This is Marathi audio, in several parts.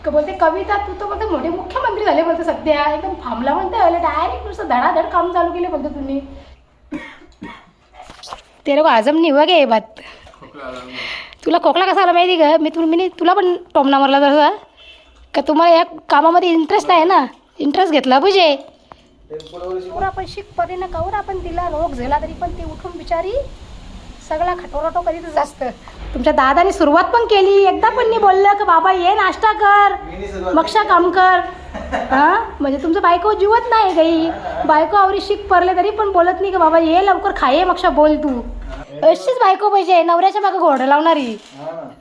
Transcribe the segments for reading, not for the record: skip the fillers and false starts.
बोलते कविता तू तर बोलते मोठे मुख्यमंत्री झाले बोलते सध्या एकदम थांबला म्हणते डायरेक्ट नुसतं धडाधड काम चालू केले बोलते तुम्ही. तेरे को आजम नाही हुआ क्या ये बात. तुला खोकला कसा आला माहिती का. मी तुला पण टोमना मारला तसा का तुम्हाला या कामामध्ये इंटरेस्ट आहे ना. इंटरेस्ट घेतला पाहिजे. पुरा पण शिकपणे ना कावर आपण तिला रोग झाला तरी पण ती उठून बिचारी सगळा खटोराटो करीतच असतं. तुमच्या दादाने सुरुवात पण केली एकदा पण नाही बोललं की बाबा ये नाश्ता कर मक्षा काम कर. हां म्हणजे तुमचं बायको जीवत नाही काही. बायको आवरी शिक पडले तरी पण बोलत नाही की बाबा ये लवकर खाये मक्षा बोल तू. अशीच बायको पाहिजे नवऱ्याच्या मागे घोडं लावणारी.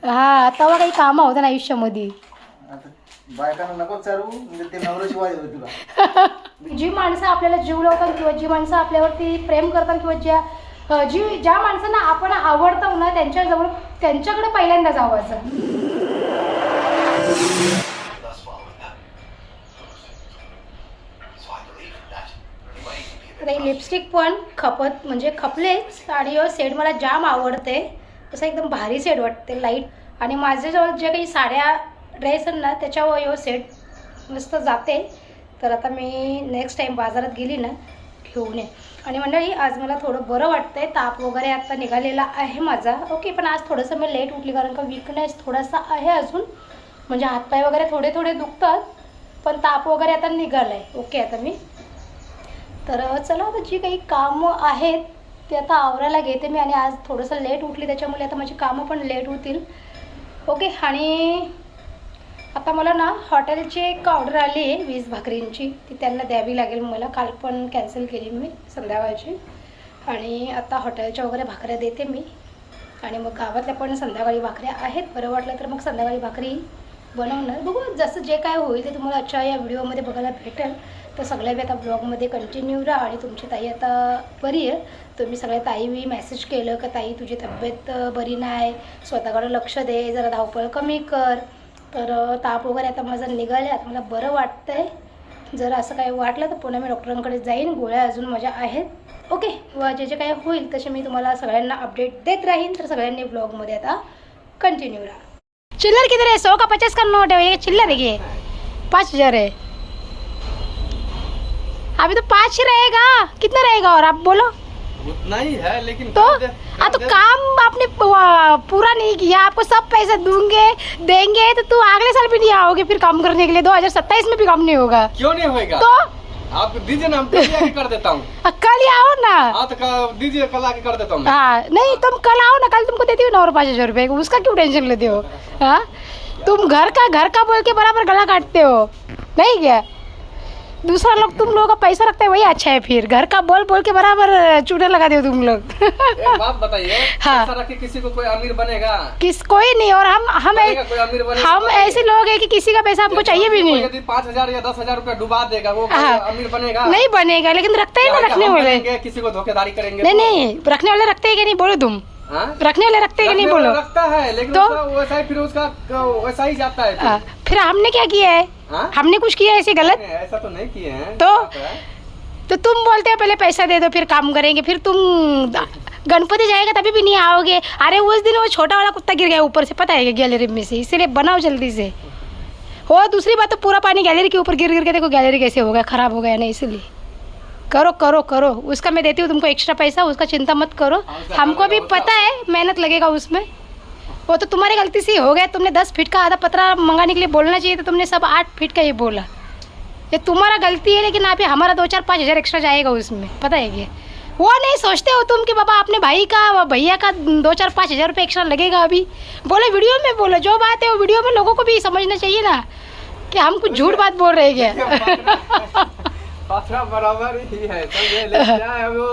हा तेव्हा काही कामं होतं ना आयुष्यामध्ये. जी माणसं आपल्याला जीव लावतात किंवा जी माणसं आपल्यावरती प्रेम करतात किंवा ज्या माणसांना आपण आवडतो ना त्यांच्याकडे पहिल्यांदा जावायचं. आता ही लिपस्टिक पण खपलेच आणि सेट मला जाम आवडते. असं एकदम भारी सेट वाटते लाईट. आणि माझ्याजवळ जे काही साड्या ड्रेस ना त्याच्यावर यो सेट मस्त जाते. तर आता मी नेक्स्ट टाईम बाजारात गेली ना घेऊन ये. आणि मंडळी आज मला थोडं बरं वाटतं आहे. ताप वगैरे आता निघालेला आहे माझा. ओके पण आज थोडंसं मी लेट उठली कारण का वीकनेस थोडासा आहे अजून. म्हणजे हातपाय वगैरे थोडे थोडे दुखतात पण ताप वगैरे आता निघाला आहे. ओके आता मी तर चला आता जी काही कामं आहेत ते आता आवरायला घेते मी. आणि आज थोडंसं लेट उठली त्याच्यामुळे आता माझी कामं पण लेट होतील. ओके आणि आता मला ना हॉटेलची एक ऑर्डर आली आहे 20 भाकरींची. ती त्यांना द्यावी लागेल मला. काल पण कॅन्सल केली मी संध्याकाळची. आणि आता हॉटेलच्या वगैरे भाकऱ्या देते मी. आणि मग गावातल्या पण संध्याकाळी भाकऱ्या आहेत. बरं वाटलं तर मग संध्याकाळी भाकरी बनवणार. बघू जसं जे काय होईल ते तुम्हाला आजच्या या व्हिडिओमध्ये बघायला भेटेल. तर सगळ्या बी आता ब्लॉगमध्ये कंटिन्यू राहा. आणि तुमची ताई आता बरी आहे. तुम्ही सगळ्या ताईवी मेसेज केलं का ताई तुझी तब्येत बरी नाही स्वतःकडे लक्ष दे जरा धावपळ कमी कर. तर ताप वगैरे आता माझं निघाले. आता मला बरं वाटतं आहे. जर असं काही वाटलं तर पुन्हा मी डॉक्टरांकडे जाईन. गोळ्या अजून माझ्या आहेत. ओके व जे जे काही होईल तसे मी तुम्हाला सगळ्यांना अपडेट देत राहीन. तर सगळ्यांनी ब्लॉगमध्ये आता कंटिन्यू राहा. चिल्लर किधर है 100 का 50 का नोट है. ये चिल्लर है ये 5000 है. अभी तो 5 ही रहेगा. कितना रहेगा और आप बोलो. उतना ही है लेकिन तो तो काम आपने पूरा नहीं किया. आपको सब पैसे देंगे तो अगले साल भी नहीं आओगे फिर काम करने के लिए. 2027 में भी काम नहीं होगा. क्यों नहीं होगा. तो आप दीजिए ना हम आके कर देता हूँ. कल ही आओ ना. हाँ तो दीजिए कल आके कर देता हूँ. हाँ नहीं तुम कल आओ ना. कल तुमको देती हूँ 5000 रुपये. उसका क्यों टेंशन लेते हो. हाँ तुम घर का बोल के बराबर गला काटते हो नहीं क्या. दूसरा लोग तुम लोगों का पैसा रखते हैं वही अच्छा है. फिर घर का बोल के बराबर चूड़े लगा दो तुम लोग. एक बात बताइए. हाँ पैसा रख के किसी को कोई अमीर बनेगा. कोई नहीं. और हम कोई अमीर बनेगा. हम ऐसे लोग हैं कि किसी का पैसा हमको चाहिए भी नहीं. यदि 5000 या 10,000 रुपया डुबा देगा वो अमीर बनेगा. नहीं बनेगा. लेकिन रखते हैं ना रखने वाले. किसी को धोखेधारी करेंगे. नहीं रखने वाले रखते हैं कि नहीं बोलो तुम. रखने वाले रखते हैं कि नहीं बोलो. रखता है लेकिन तो वैसा ही फिर उसका वैसा ही जाता है. फिर हमने क्या किया है. हमने कुछ किया ऐसे गलत. ऐसा तो नहीं किए हैं. तो तुम बोलते हो पहले पैसा दे दो फिर काम करेंगे. फिर तुम गणपति जाएगा तभी भी नहीं आओगे. अरे उस दिन वो छोटा वाला कुत्ता गिर गया ऊपर से पता है गैलरी में से. इसीलिए बनाओ जल्दी से. हो दूसरी बात तो पूरा पानी गैलरी के ऊपर गिर के देखो गैलरी कैसे हो गया खराब हो गया ना. इसलिए करो करो करो. उसका मैं देती हूँ तुमको एक्स्ट्रा पैसा. उसका चिंता मत करो. हमको भी पता है मेहनत लगेगा उसमें. वो तो तुम्हारी गलती से हो गया. तुमने 10 फीट का आधा पतरा मंगाने के लिए बोलना चाहिए तो तुमने सब 8 फीट का ही बोला. ये तुम्हारा गलती है. लेकिन आप हमारा 2-4-5 हज़ार एक्स्ट्रा जाएगा उसमें पता है कि वो नहीं सोचते हो तुम कि बाबा अपने भाई का भैया का 2-4-5 हज़ार रुपये एक्स्ट्रा लगेगा. अभी बोलो वीडियो में बोलो जो बात है वो वीडियो में लोगों को भी समझना चाहिए ना कि हम कुछ झूठ बात बोल रहे हैं क्या. बराबर ही है वो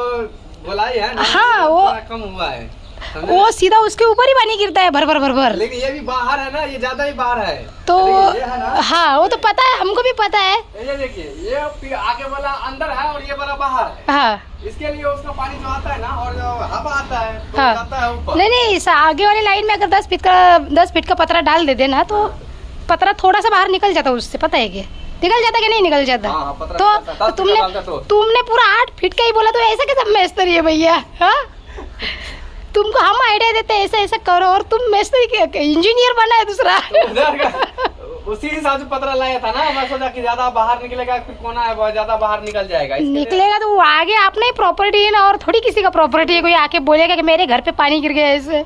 बोलाई है ना. हाँ वो कम हुआ है. वो सीधा उसके ऊपर ही पानी गिरता है भर भर. लेकिन ये भी बाहर है ना. ये ज्यादा ही बाहर है तो ये है ना. हाँ वो तो पता है हमको भी पता है. ये देखिए ये आगे वाला अंदर है और ये वाला बाहर है. हाँ इसके लिए उसका पानी जो आता है ना और जो हवा आता है तो हाँ. जाता है ऊपर. नहीं इस आगे वाली लाइन में अगर 10 फीट का पतरा डाल दे देना तो पतरा थोड़ा सा बाहर निकल जाता है उससे पता है कि निकल जाता कि नहीं निकल जाता. तो तुमने पूरा 8 फीट का ही बोला तो ऐसा कैसा मेस्त्री है भैया. हाँ तुमको हम आइडिया देते हैं ऐसा ऐसा करो और तुम मेस्त्री इंजीनियर बना है दूसरा. उसी हिसाब से पता लाया था ना। मैं सोचा कि ज्यादा बाहर निकलेगा फिर कोना है बहुत ज्यादा बाहर निकल जाएगा, इसके लिए- निकलेगा तो वो आगे अपना ही प्रॉपर्टी है ना, और थोड़ी किसी का प्रॉपर्टी है। कोई आके बोलेगा कि मेरे घर पे पानी गिर गया, ऐसे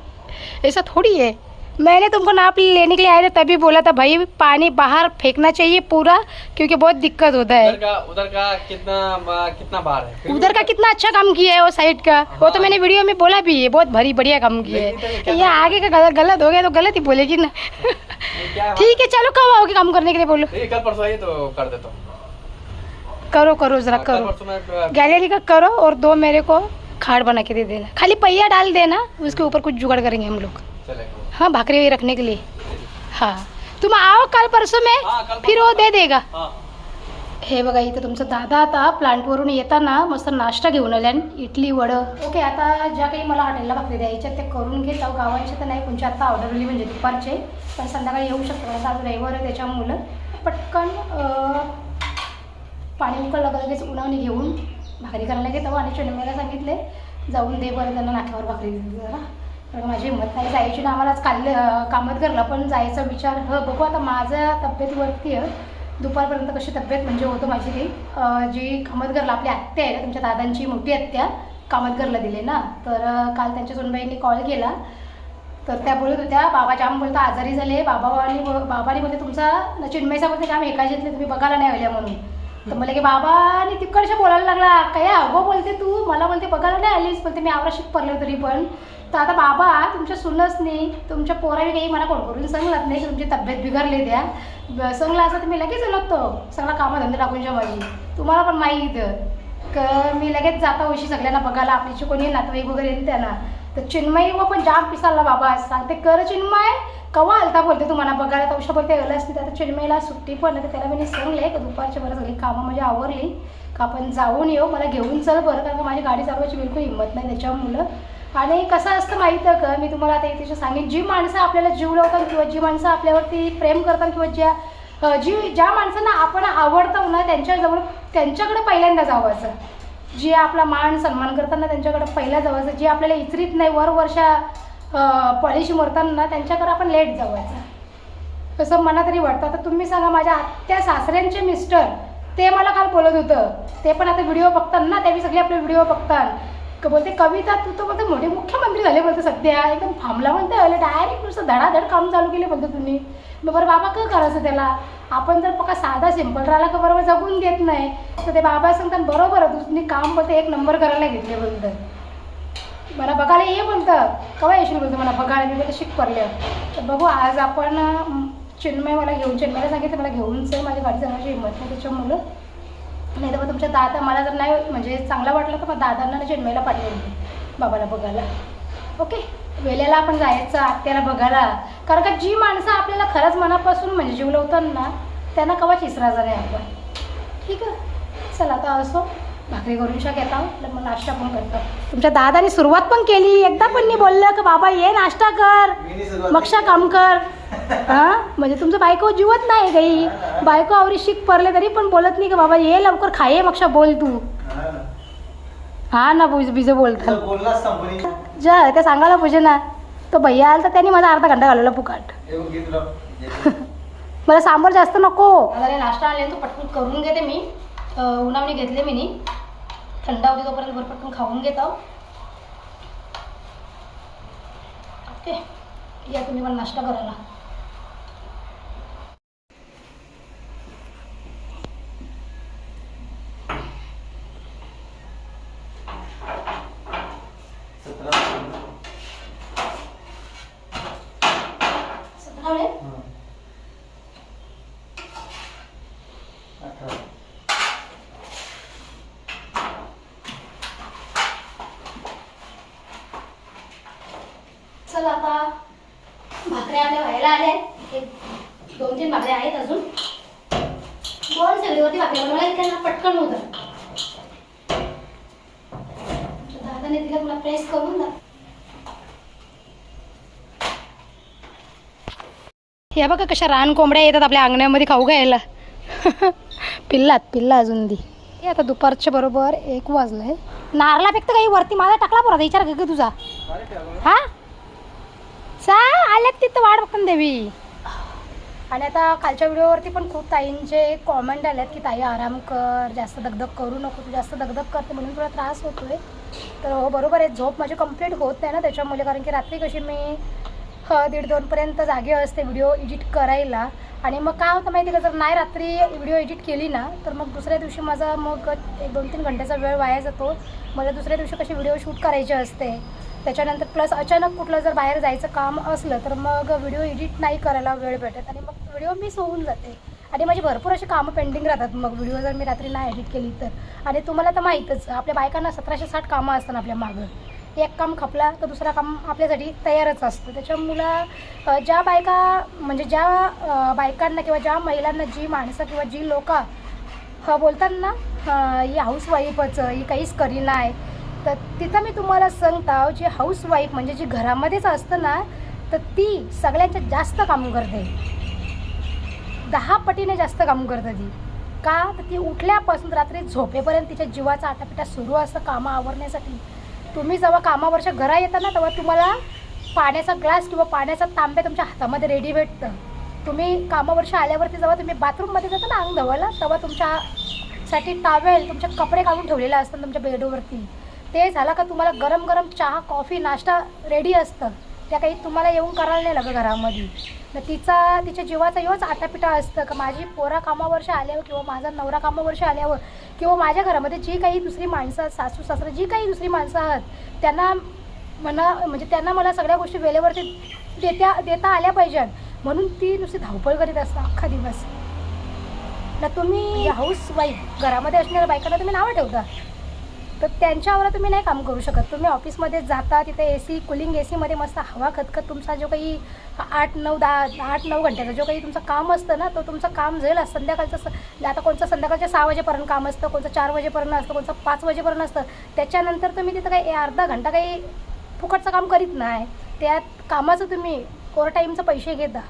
ऐसा थोड़ी है। मैंने तुमको नाप लेने के लिए आए थे तभी बोला था भाई पानी बाहर फेंकना चाहिए पूरा, क्योंकि बहुत दिक्कत होता है। उधर का कितना बार है, फिर उधर का कितना अच्छा काम किया है वो साइड का। वो तो मैंने वीडियो में बोला भी है, बहुत भारी बढ़िया काम किया है। ये आगे का गलत हो गया तो गलत ही बोलेगी ना। क्या ठीक है चलो, कब आओगे काम करने के लिए बोलो। कल परसों आइए तो कर देता हूँ। करो जरा कल करो, परसों मैं गैलरी का करो और 2 मेरे को खाट बना के दे देना। खाली पहिया डाल देना, उसके ऊपर कुछ जुगाड़ करेंगे हम लोग। चलेगा। हाँ भाकरी रखने के लिए। हाँ तुम आओ कल परसों में, हाँ, कल फिर वो दे देगा। हाँ हे बघा इथं तुमचा दादा आता प्लांटवरून येताना मस्त नाश्ता घेऊन आल्या, इडली वडं. ओके आता ज्या काही मला हॉटेलला भाकरी द्यायच्या ते करून घेत आहो. गावांच्या तर नाही, कोणच्या आता ऑर्डर दिली म्हणजे दुपारचे, पण संध्याकाळी येऊ शकतो कारण आज रविवार आहे त्याच्यामुळं पटकन पाणी उकळलं का लगेच उन्हावणी घेऊन भाकरी करायला घेत आहो. आणि चिन्मयला सांगितले जाऊन दे बरं त्यांना नाक्यावर भाकरी जरा, कारण माझी हिंमत नाही जायची ना. आम्हाला आज कामात घरला पण जायचा विचार बघू. आता माझ्या तब्येतीवरती दुपारपर्यंत कशी तब्येत म्हणजे होतं माझी ती जी कामतगरला आपली आत्या आहे तुमच्या दादांची मोठी आत्या कामतगरला दिले ना, तर काल त्यांच्या सोनबाईंनी कॉल केला तर त्या बोलत होत्या बाबा जाम बोलता आजारी झाले. बाबानी बोलते तुमचा चिन्मयचा बोलते जाम एकाजीतले तुम्ही बघायला नाही आल्या म्हणून. तर मला की बाबानी तिकडच्या बोलायला लागला काय अगो बोलते तू, मला बोलते बघायला नाही आलीस, बोलते मी आवराशिक पडले तरी पण. तर आता बाबा तुमच्या सुनच नाही तुमच्या पोरावी काही मला कोण करून सांगलात नाही की तुमची तब्येत बिघडली द्या सांगला असं तर मी लगेच लागतो सगळा कामधंदे टाकूनच्या माझी. तुम्हाला पण माहीत क मी लगेच जाता उशी सगळ्यांना बघायला आपलीची कोणी नातेवाईक वगैरे येते त्यांना. तर चिन्मयी व पण जाम पिसाला बाबा सांगते कर चिन्मय कवा आलता बोलते तुम्हाला बघायला. तर उशा बोलते गेलं असते. आता चिन्मयला सुट्टी पण तर त्याला मी सांगले की दुपारच्या बरं सगळी कामं म्हणजे आवरली का आपण जाऊन येऊ, मला घेऊन चल बरं, कारण का माझी गाडी चालवायची बिलकुल हिंमत नाही त्याच्यामुळं. आणि कसं असतं माहीत आहे का, मी तुम्हाला आता इथे सांगेन जी माणसं आपल्याला जीव लावतात किंवा जी माणसं आपल्यावरती प्रेम करतात किंवा ज्या माणसांना आपण आवडतो ना त्यांच्याकडे पहिल्यांदा जावायचं. जे आपला मान सन्मान करताना त्यांच्याकडे पहिला जावायचं. जे आपल्याला इचरीत नाही वर्षा पळीशी मरताना त्यांच्याकडे आपण लेट जावायचं असं मला तरी वाटतं. आता तुम्ही सांगा माझ्या आत्या सासऱ्यांचे मिस्टर ते मला काल बोलत होतं, ते पण आता व्हिडिओ बघतात ना, ते सगळे आपले व्हिडिओ बघतात. बोलते कविता तू तर बोलते मोठे मुख्यमंत्री झाले बोलते सध्या एकदम थांबला म्हणते आले डायरेक्ट नुसतं धडाधड काम चालू केले बोलते तुम्ही. मग बरं बाबा काय करायचं त्याला, आपण जर पक्का साधा सिंपल राहिला का बरोबर जगून देत नाही. तर ते बाबा सांगतात बरोबर तुम्ही काम बोलते 1 नंबर करायला घेतले बोलतं. मला बघायला ये बोलतं केव्हा येशील बोलतं मला बघायला. मी बोलते शिक पडले. तर बघू आज आपण चिन्मय मला घेऊन चिन्मयला सांगितलं मला घेऊन चल, माझ्या गाडी चालवायची हिंमत नाही त्याच्यामुळं. नाही तर मग तुमच्या दादा मला जर नाही म्हणजे चांगला वाटलं तर मग दादांना चिन्मयला पाठवेल बाबाला बघायला. ओके वेळेला आपण जायचं आत्याला बघायला, कारण का जी माणसं आपल्याला खरंच मनापासून म्हणजे जीव लावतात ना त्यांना कवाच इसरायचा नाही आपण. ठीक आहे चला आता असो भाकरी करून घेता मग नाश्ता पण करतो. तुमच्या दादाने सुरुवात पण केली, एकदा पण नाही बोललं की बाबा ये नाश्ता कर मक्षा काम कर. हां म्हणजे तुमचं बायको जीवत नाही काही, बायको आवरी शिक पडले तरी पण बोलत नाही की बाबा ये लवकर खाये मक्षा बोल तू. हा ना बिजं बोलतात जा त्या सांगायला पाहिजे ना. तो भैया आला तर त्यांनी माझा अर्धा घंटा घालवला फुकाट. मला सांबार जास्त नको. मला नाश्ता आले तो पटकन करून घेते मी, उन्हावणी घेतले मी नी थंड होते तोपर्यंत बरं पटकन खाऊन घेतो. ओके या तुम्ही पण नाश्ता करायला. चल आता भाकऱ्या आपल्या व्हायला आल्या, 1-2-3 भाकऱ्या आहेत अजून. बोल सगळीवरती भाकऱ्या बनवायला त्यांना पटकन होतं. दादाने तिला तुला प्रेस करून दा. हे बघा कशा रान कोंबड्या येतात आपल्या अंगण्यामध्ये खाऊ घ्यायला. पिल्ला अजून दी. हे आता दुपारच्या बरोबर 1 वाजलंय. नारळापेक्षा काही वरती माझा टाकला बरं विचार का तुझा. हा सा आल्यात तिथं वाढ बघून देवी. आणि आता कालच्या व्हिडिओवरती पण खूप ताईंचे कॉमेंट आल्यात की ताई आराम कर, जास्त दगदग करू नको, तू जास्त दगदग करते म्हणून तुला त्रास होतो आहे. तर हो बरोबर आहे, झोप माझी कंप्लीट होत नाही ना त्याच्यामुळे, कारण की रात्री कशी मी 1:30-2पर्यंत जागे असते व्हिडिओ एडिट करायला. आणि मग काय होतं माहिती का, जर नाही रात्री व्हिडिओ एडिट केली ना तर मग दुसऱ्या दिवशी माझा मग 1-2-3 घंट्याचा वेळ वाया जातो. मला दुसऱ्या दिवशी कशी व्हिडिओ शूट करायचे असते, त्याच्यानंतर प्लस अचानक कुठलं जर बाहेर जायचं काम असलं तर मग व्हिडिओ एडिट नाही करायला वेळ भेटत आणि मग व्हिडिओ मिस होऊन जाते. आणि माझी भरपूर अशी कामं पेंडिंग राहतात मग व्हिडिओ जर मी रात्री नाही एडिट केली तर. आणि तुम्हाला तर माहीतच, आपल्या बायकांना 1760 कामं असतात आपल्या मागं. एक काम खपला तर दुसरा काम आपल्यासाठी तयारच असतं. त्याच्यामुळं ज्या बायका म्हणजे ज्या बायकांना किंवा ज्या महिलांना, जी माणसं किंवा जी लोकं बोलतात ना ही हाऊसवाईफचं, ही काहीच करी नाही, तर तिथं मी तुम्हाला सांगता जी हाऊसवाईफ म्हणजे जी घरामध्येच असतं ना तर ती सगळ्यांच्या जास्त काम करते, 10 पटीने जास्त काम करते ती. का तर ती उठल्यापासून रात्री झोपेपर्यंत तिच्या जीवाचा आटापिटा सुरू असतं कामं आवरण्यासाठी. तुम्ही जेव्हा कामावरच्या घरा येता ना तेव्हा तुम्हाला पाण्याचा ग्लास किंवा पाण्याचा तांब्या तुमच्या हातामध्ये रेडी भेटतं. तुम्ही कामावरच्या आल्यावरती जेव्हा तुम्ही बाथरूममध्ये जाता ना अंग धुवायला, तेव्हा तुमच्यासाठी टावेल, तुमचे कपडे काढून ठेवलेले असतात तुमच्या बेडवरती. ते झालं का तुम्हाला गरम गरम चहा, कॉफी, नाश्ता रेडी असतं. त्या काही तुम्हाला येऊन करायला नाही लागतं घरामध्ये. तर तिच्या जीवाचा योच आटापिटा असतं का माझी पोरा कामावरच्या आल्यावर किंवा माझा नवरा कामावरच्या आल्यावर किंवा माझ्या घरामध्ये जी काही दुसरी माणसं, सासू सासरा, जी काही दुसरी माणसं आहात त्यांना त्यांना मला सगळ्या गोष्टी वेळेवरती देता आल्या पाहिजेत, म्हणून ती नुसती धावपळ करीत असतं अख्खा दिवस. ना तुम्ही हाऊसवाईफ घरामध्ये असणाऱ्या बायकांना तुम्ही नावं ठेवता, तर त्यांच्यावर तुम्ही नाही काम करू शकत. तुम्ही ऑफिसमध्ये जाता, तिथे AC कुलिंग ACमध्ये मस्त हवा खतखत तुमचा जो काही 8-9 घंट्याचं जो काही तुमचं काम असतं ना, तो तुमचं काम जाईल संध्याकाळचं. आता कोणतं संध्याकाळच्या 6 वाजेपर्यंत काम असतं, कोणतं 4 वाजेपर्यंत असतं, कोणतं 5 वाजेपर्यंत असतं. त्याच्यानंतर तुम्ही तिथं काही अर्धा घंटा काही फुकटचं काम करीत नाही. त्यात कामाचं तुम्ही ओव्हर टाईमचं पैसे घेता.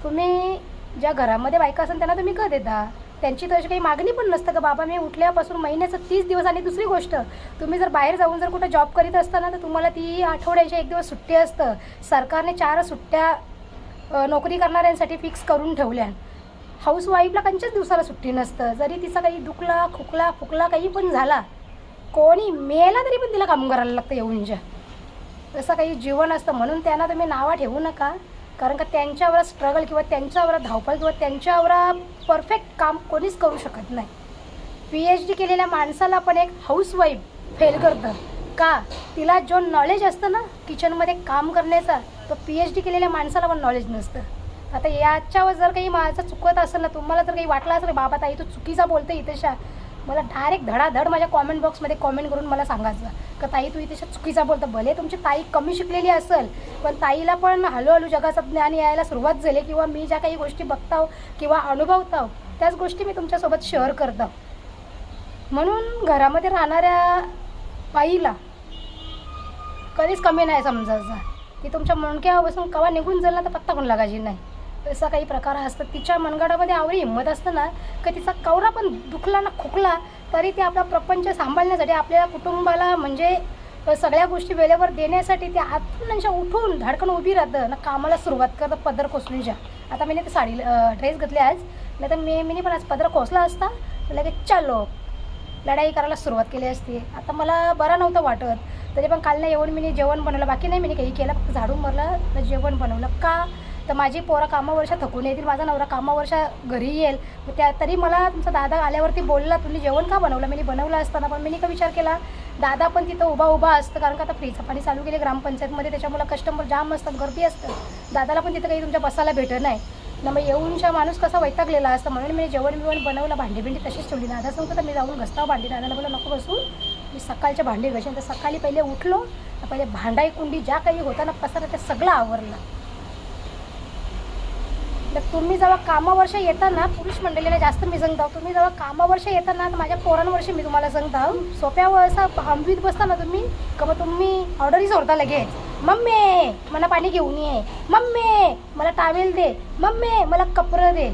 तुम्ही ज्या घरामध्ये बायका असेल त्यांना तुम्ही का देता? त्यांची तशी काही मागणी पण नसतं का बाबा मी उठल्यापासून महिन्याचं 30 दिवस. आणि दुसरी गोष्ट, तुम्ही जर बाहेर जाऊन जर कुठं जॉब करीत असताना तर तुम्हाला ती आठवड्याची 1 दिवस सुट्टी असतं. सरकारने 4 सुट्ट्या नोकरी करणाऱ्यांसाठी फिक्स करून ठेवल्या. हाऊसवाईफला कंच्याच दिवसाला सुट्टी नसतं. जरी तिचा काही दुखला, खुकला, फुकला काही पण झाला, कोणी मेला तरी पण तिला काम करायला लागतं येऊनच्या. तसं काही जीवन असतं. म्हणून त्यांना तुम्ही नावं ठेवू नका, कारण का त्यांच्यावर स्ट्रगल किंवा त्यांच्यावर धावपळ किंवा त्यांच्यावर परफेक्ट काम कोणीच करू शकत नाही. PhD केलेल्या माणसाला पण एक हाऊसवाईफ फेल करतं का, तिला जो नॉलेज असतं ना किचनमध्ये काम करण्याचा, तो PhD केलेल्या माणसाला पण नॉलेज नसतं. आता याच्यावर जर काही माझं चुकत असेल ना, तुम्हाला जर काही वाटलं असेल बाबा ताई तू चुकीचा बोलते इथेशा, मला डायरेक्ट धडाधड माझ्या कॉमेंट बॉक्समध्ये कॉमेंट करून मला सांगायचं का ताई तू इथेशा चुकीचा बोलतं. भले तुमची ताई कमी शिकलेली असेल, पण ताईला पण हळूहळू जगाचं ज्ञान यायला सुरुवात झाली, किंवा मी ज्या काही गोष्टी बघताव किंवा अनुभवताव त्याच गोष्टी मी तुमच्यासोबत शेअर करतो. म्हणून घरामध्ये राहणाऱ्या बाईला कधीच कमी नाही समजायचं. ती तुमच्या मुंडक्यापासून केव्हा निघून जाईल ना तर पत्ता पण लागायची नाही. असा काही प्रकार असतात. तिच्या मनगडामध्ये आवडी हिंमत असतं ना का तिचा कवरा पण दुखला ना खुकला तरी ते आपला प्रपंच सांभाळण्यासाठी, आपल्या कुटुंबाला म्हणजे सगळ्या गोष्टी वेळेवर देण्यासाठी ते आतून उठून धडकन उभी राहतं ना, कामाला सुरुवात करतं पदर कोसळूनच्या. आता मी ते साडी ड्रेस घातले आज, नाही तर मी पण आज पदर कोसला असता लगेच चालो लढाई करायला सुरुवात केली असती. आता मला बरं नव्हतं वाटत, तरी पण काल नाही येऊन मी जेवण बनवलं, बाकी नाही मी काही केलं, फक्त झाडून मारलं तर जेवण बनवलं. का तर माझी पोरं कामावरच्या थकून येतील, माझा नवरा कामावरच्या घरी येईल. तरी मला तुमचा दादा आल्यावरती बोलला तुम्ही जेवण का बनवलं. मी बनवलं असताना पण मी का विचार केला दादा पण तिथं उभा असतं, कारण का आता फ्रीचं पाणी चालू केले ग्रामपंचायतमध्ये, त्याच्यामुळे कस्टमर जाम असतात, गर्दी असतं. दादाला पण तिथं काही तुमच्या बसायला भेटत नाही ना, मग येऊनच्या माणूस कसा वैतागलेला असतं. म्हणून मी जेवण बनवलं, भांडी तशीच ठेवली. दादा सांगतो तर मी जाऊन घसताव भांडी. दादाला बोला नको बसू, मी सकाळच्या भांडी घसेन. तर सकाळी पहिले उठलो, पहिले भांडाई कुंडी ज्या काही होता ना पसारा ते सगळं आवरलं. तर तुम्ही जेव्हा कामावर्ष येता ना, पुरुष मंडळीला जास्त मी सांगतो, तुम्ही जेव्हा कामावर्ष येता ना तर माझ्या पोरांवर्षी मी तुम्हाला सांगतो, सोप्यावर असं हंबीत बसता ना तुम्ही का मग तुम्ही ऑर्डरही सोडता लगेच. मम्मी मला पाणी घेऊन ये, मम्मी मला टावेल दे, मम्मी मला कपडे दे.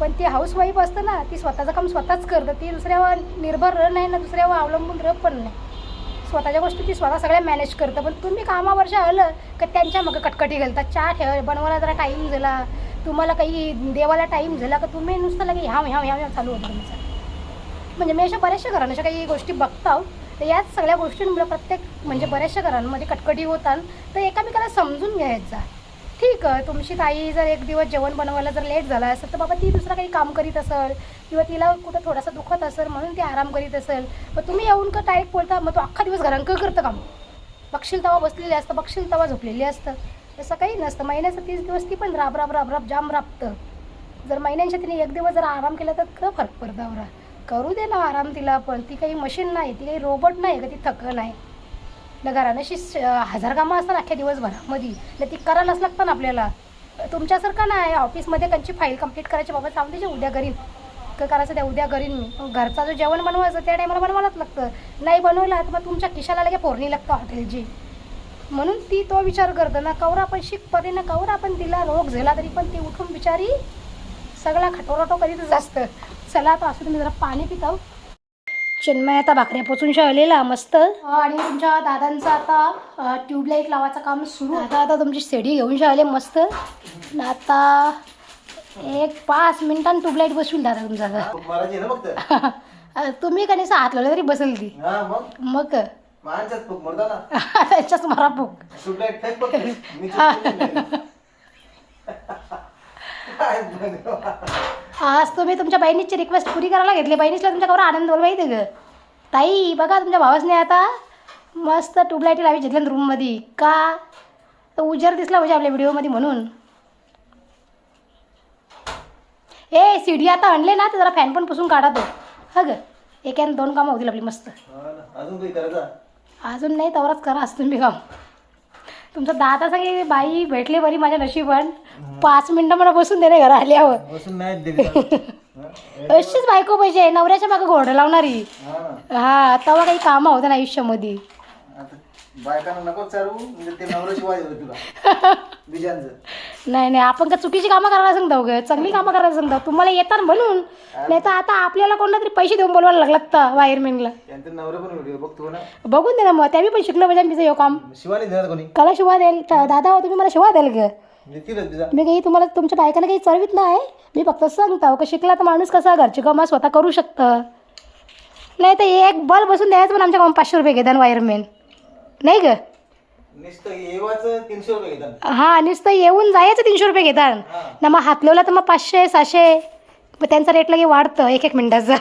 पण ती हाऊसवाईफ असतं ना ती स्वतःचं काम स्वतःच करतं. ती दुसऱ्यावर निर्भर नाही ना, दुसऱ्यावर अवलंबून पण नाही. स्वतःच्या गोष्टी ती स्वतः सगळ्या मॅनेज करतं. पण तुम्ही कामावरच्या आलं का त्यांच्या मग कटकटी घालतात. चहा ठेव बनवायला जरा टाईम झाला, तुम्हाला काही देवाला टाईम झाला का तुम्ही नुसतं लगे ह्याव चालू होतं तुमचं. म्हणजे मी अशा बऱ्याचशा घरांना अशा काही गोष्टी बघताव. तर याच सगळ्या गोष्टींमुळे प्रत्येक म्हणजे बऱ्याचशा घरांमध्ये कटकटी होतात. तर एकामेकाला समजून घ्यायचा. ठीक आहे, तुमची ताई जर एक दिवस जेवण बनवायला जर लेट झाला असेल तर बाबा ती दुसरं काही काम करीत असेल किंवा तिला कुठं थोडासा दुखत असेल म्हणून ती आराम करीत असेल. मग तुम्ही येऊन का डायरेक्ट बोलता मग तो अख्खा दिवस घरांक करतं काम. बघशील तवा बसलेली असतं, बघशील तवा झोपलेली असतं. तसं काही नसतं. महिन्याचं 30 दिवस ती पण राब जाम राबतं. जर महिन्यांच्या तिने एक दिवस जर आराम केला तर काय फरक पडतावर. करू दे ना आराम तिला. पण ती काही मशीन नाही, ती काही रोबोट नाही का ती थक नाही ना. घरानं अशी 1000 कामं असतात अख्ख्या दिवसभरामध्ये ना ती करायलाच लागतं ना आपल्याला. तुमच्यासारखं नाही ऑफिसमध्ये त्यांची फाईल कंप्लीट करायची बाबा सांगून द्यायची उद्या करीन का करायचं त्या उद्या करीन मी. घरचा जो जेवण बनवायचं त्या टायमाला बनवायलाच लागतं. नाही बनवलं तर मग तुमच्या खिशाला लगे फोडणी लागतं हॉटेलची. म्हणून ती तो विचार करतं ना कवरा पण शिकपणे ना कवरा पण तिला रोग झाला तरी पण ती उठून बिचारी सगळा खटोराटो करीतच असतं. चला आता असं तुम्ही जरा पाणी पिताव. चिन्मय आता भाकऱ्या पोचून शाळेला मस्त. आणि तुमच्या दादांचं आता ट्यूबलाईट लावायचं काम सुरू. आता तुमची सेडी घेऊन शाळेले मस्त. आता 1-5 मिनिटांनी ट्यूबलाईट बसविल दादा तुमचा. तुम्ही का नाही हात लावले तरी बसेल ती. मग त्याच्याच मारा भूक. आज तुम्ही तुमच्या बहिणीची रिक्वेस्ट पुरी करायला घेतली. बहिणीला तुमच्याकडे आनंद बोल माहिती ग ताई. बघा तुमच्या भावासने आता मस्त ट्यूबलाईट लावी घेतल्या रूममध्ये का तर उजेड दिसला म्हणजे आपल्या व्हिडिओमध्ये म्हणून. ए सीडी आता आणले ना तर जरा फॅन पण पुसून काढा तो. हा ग एकाने 2 कामं होतील आपली मस्त. अजून नाही तवरच करा असं तुम्ही काम. तुमचा दादा सांगे बाई भेटले बरी माझ्या नशिबान. 5 मिनिटं मला बसून देणे घरा आल्यावर. अशीच बायको पाहिजे नवऱ्याच्या मागे घोडं लावणारी. हा तेव्हा काही कामं होतं ना आयुष्यामध्ये. नाही आपण का चुकीची कामं करायला सांगतो ग, चांगली कामं करायला सांगतो. तुम्हाला येतात म्हणून. नाही तर आता आपल्याला कोणता तरी पैसे देऊन बोलवायला लागलात तर वायरमॅनला. बघून दे ना मग त्याही पण शिकलं पाहिजे तिचं हे काम. कला शिवा द्याल दादा तुम्ही मला शिवा द्याल ग. मी काही तुम्हाला तुमच्या बायकांना काही चरवीत नाही. मी फक्त सांगतो का शिकला तर माणूस कसा घरची कामं स्वतः करू शकतं. नाही तर एक बल्ब बसून द्यायचं पण आमच्या काम 500 रुपये घेतात वायरमॅन नाही ग. हा नुसतं येऊन जायचं 300 रुपये घेतात ना. मग हात लावला तर मग 500-600 मग त्यांचा रेट लगे वाढतं 1-1 मिनिटाचा.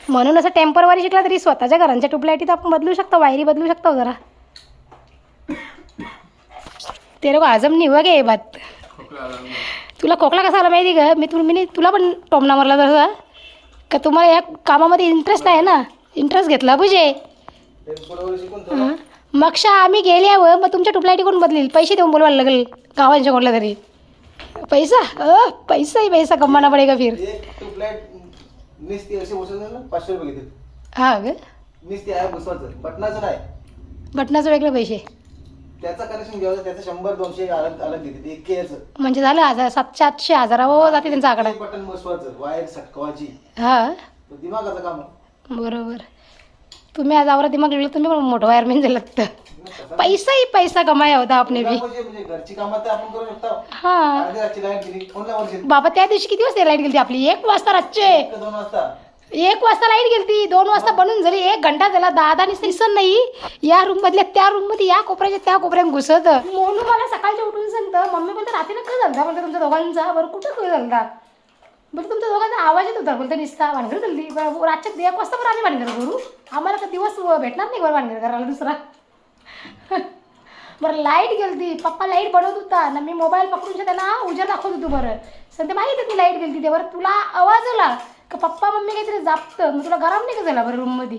म्हणून असं टेम्परवारी शिकला तरी स्वतःच्या घरांच्या ट्यूबलाईटीत आपण बदलू शकतो, वायरी बदलू शकतो जरा. ते लोक आजम नाही हुआ गे बात. तुला खोकला कसा आला माहिती का. मी तुला पण टोमना मारला तसा का तुम्हाला या कामामध्ये इंटरेस्ट आहे ना. इंटरेस्ट घेतला पाहिजे. मगशा आम्ही गेल्यावर मग तुमच्या ट्यूबलाईटी कोण बदलेल. पैसे देऊन बोलवायला लागेल गावांच्या कोणला तरी. पैसा कमाना पडेगा फिर. हा ग बटनाचं वेगळे पैसे. त्याचा कनेक्शन घ्यायचं त्याचं 100-200 अलग घेते एक केअरचं. म्हणजे झालं 700-800 हजारावर जाते त्यांचा आकडा. बटन बसवायचं वायर सटकवायची. हा दिमागाचं काम. बरोबर. तुम्ही आज आवरा दिमाग लागलं तुम्ही पण मोठं वायरमॅन झालं लागतं. पैसा कमाया होता आपण बी. घरची कामं तर आपण करू शकतो. हा बाबा त्या दिवशी किती वाजता लाईट गेली आपली. 1 वाजता रातचे. 2 वाजता 1 वाजता लाईट गेली. 2 वाजता बनून झाली. 1 घंटा झाला. दादानी दिसत नाही या रूम मधल्या त्या रूम मध्ये या कोपऱ्याच्या त्या कोपऱ्यात घुसत. म्हणून मला सकाळच्या उठून सांगतं मम्मी बोलते रात्री काय झालं म्हणते तुमच्या दोघांचा. बरं कुठं काय झालं म्हणजे तुमच्या दोघांचा आवाज येत होता. बोलते निसता भानगड झाली रातच्या 1 वाजता बरं आम्ही भानगड करू. आम्हाला का दिवस भेटणार नाही बरं भानगड करायला दुसरा. बरं लाईट गेलती. पप्पा लाईट बनवत होता ना. मी मोबाईल पकडून त्यांना उजेड दाखवत होतो. बरं सांगते माहिती ती लाईट गेलती ते. बरं तुला आवाज आला का पप्पा मम्मी काहीतरी जापतं मग तुला गरम नाही का झाला बरं रूममध्ये.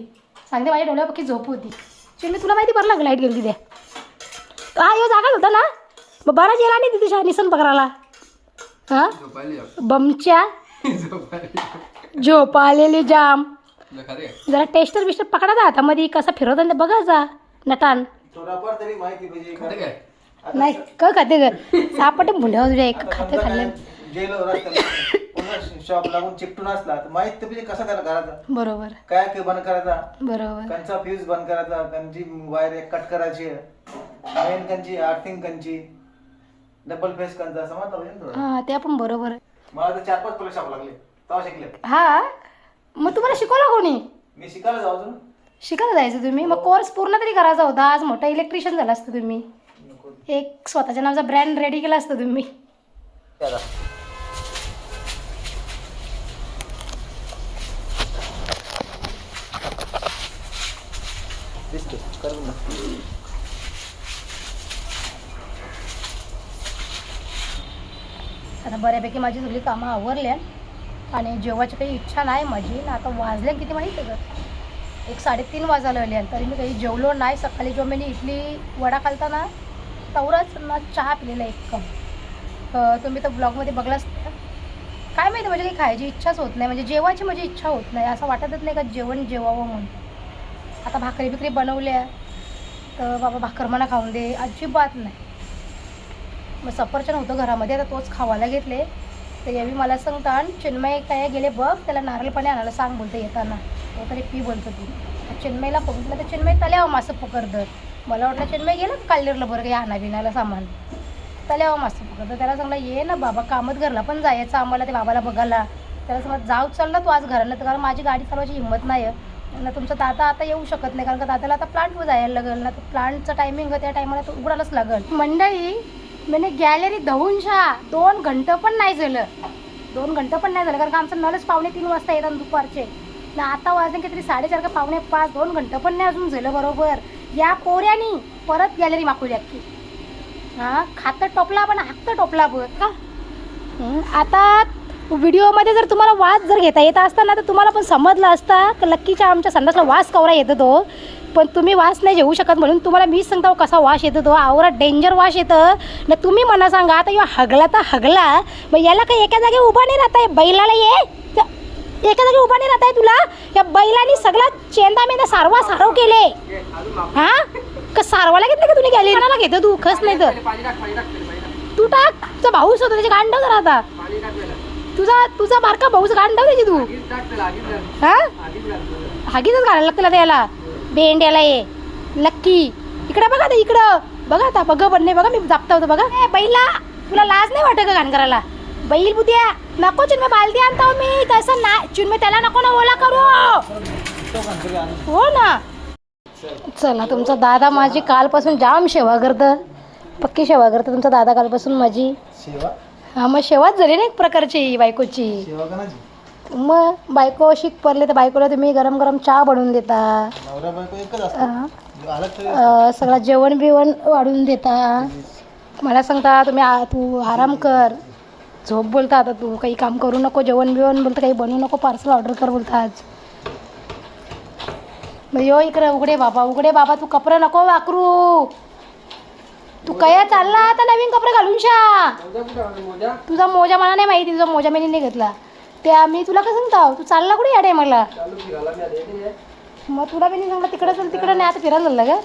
सांगते माझ्या डोळ्यापैकी झोप होती. चिल्ली तुला माहिती पडलं का लाईट गेली त्या. हा यो जागाच होता ना. मग बरा जेला नाही तिथे निसन पकडायला. हा बमच्या झोप आलेली जाम. जरा टेस्टर बिस्टर पकडायचा हातामध्ये कसा फिरवता ते बघायचा नटान. नाही क खाते ग सापट मुंड्या तुझ्या एक खाते खाल्लं. शॉप लागून चिकटून असला तर माहित तर पाहिजे कसा त्याला करायचा, बरोबर काय ते बंद करायचा, बरोबर कंचा फ्यूज बंद करायचा, कंची वायर एक कट करायची, main Kanchi earthing Kanchi, double face कंचा, समजलं पाहिजे ना थोडं. हा ते पण बरोबर आहे. मला तर 4-5 पोलीस शॉप लागले तेव्हा शिकले. हा मग तुम्हाला शिकवलं कोणी? मी शिकायला जाऊ अजून शिकायला जायचं तुम्ही, मग कोर्स पूर्ण तरी करायचा होता. आज मोठा इलेक्ट्रिशियन झाला असतं तुम्ही, एक स्वतःच्या नावाचा ब्रँड रेडी केला असतं तुम्ही. दिसते करून ना. आता बऱ्यापैकी माझी सगळी कामं आवरल्या आणि जेवायची काही इच्छा नाही माझी. आता वाजले किती माहिती आहे का, 1:30 वाजायला आले तरी मी काही जेवलो नाही. सकाळी जो मी इडली वडा खालता ना तेवढाच ना चहा पिलेला 1 कप. तुम्ही तर ब्लॉगमध्ये बघलाच काय माहिती, म्हणजे काही खायची इच्छाच होत नाही, म्हणजे जेवायची माझी इच्छा होत नाही. असं वाटतच नाही का जेवण जेवावं म्हणून. आता भाकरी बिकरी बनवल्या तर बाबा भाकर म्हणा खाऊन दे, अजिबात नाही. मग सफरचंद होतं घरामध्ये, आता तोच खावायला घेतले. तर यावी मला सांगता चिन्मय काय गेले बघ, त्याला नारळ पाणी आणायला सांग बोलतं येताना, तो तरी पी बोलतो ती. चिन्मयला बघितलं तर चिन्मय तल्यावर मासं पकडतं. मला वाटलं चिन्मय गेलं काढलेलं बरं काही आणा बिनायला सामान, तल्यावर मासं पकडतं. त्याला सांगलं ये ना बाबा, कामत घरला पण जायचं आम्हाला ते बाबाला बघायला. त्याला सांगत जाऊ चालला तू आज घराला, तर कारण माझी गाडी चालवायची हिंमत नाही आहे ना. तुमचा दादा आता येऊ शकत नाही कारण का दादाला आता प्लांटवर जायला लागेल ना, तर प्लांटचं टायमिंग त्या टायमाला तो उघडायलाच लागेल. मंडळी मैंने गॅलरी धुवून 2 घंटं पण नाही झालं, 2 घंटं पण नाही झालं कारण का आमचं नलच 2:45 वाजता येतात दुपारचे ना. आता वाजले किती 4:30 का 4:45, 2 घंटं पण नाही अजून झालं बरोबर. या पोऱ्यानी परत गॅलरी मागवली अख्खी. हां खातं टोपला पण हात टोपला बघ का. आता व्हिडिओमध्ये जर तुम्हाला वास जर घेता येत असता तर तुम्हाला पण समजलं असता की लक्कीच्या आमच्या संडासला वास कवरा येतो तो, पण तुम्ही वास नाही घेऊ शकत म्हणून तुम्हाला मीच सांगता कसा वास येतो तो. आवरा डेंजर वास येतं ना. तुम्ही मला सांगा आता या हगला तर हगला, मग याला काही एका जागी उभा नाही राहता आहे. बैलाला ये एका जागी उभा नाही राहता आहे तुला. या बैलांनी सगळा चेंदा मेंदा सारवा सारव केले. हां का सारवाला घेतलं का तुम्ही गॅलरी कोणाला घेतो तू खस नाही तर तू टाक. तुझा भाऊच होता त्याचे गांडव जरा आता, तुझा बारका भाऊच गांडव त्याची तू. हां हागीतच घालायला लागतं त्याला याला बेंड्याला. ये लक्की इकडे बघा, आता इकडं बघा, आता बघ पण नाही बघा मी जापता होतं बघा. ए बैला तुला लाज नाही वाटत का घाण करायला? बैल बुद्या नको चिन्मय, बालदी आणता मी तसं ना चिन्मय, त्याला नको ना ओला करू. हो ना. चला तुमचा दादा माझी कालपासून जाम सेवा करतं, पक्की सेवा करतं तुमचा दादा कालपासून माझी. सेवा हा मग सेवाच झाली ना एक प्रकारची बायकोची. सेवा कोणाची? मग बायको शिक पडले तर बायकोला तुम्ही गरम गरम चहा बनवून देता, नवरा बायको एकच असतो, अलग तरी सगळं जेवण बिवण वाढून देता. मला सांगता तुम्ही तू आराम कर, झोप बोलता. आता तू काही काम करू नको, जेवण बिवण बोलतं काही बनवू नको, पार्सल ऑर्डर कर बोलता आज. मग यो इकडं उघडे बाबा तू कपडे नको वाकरू. तू कया चालला आता नवीन कपडे घालून तुझा मोजा मला नाही माहिती, तुझा मोजा मी नाही घेतला त्या मी तुला काय सांगता. तू चालला कुठे या टायमाला? मग तुला मी सांगला तिकडं चल, तिकडं नाही आता फिरायला चाललं का?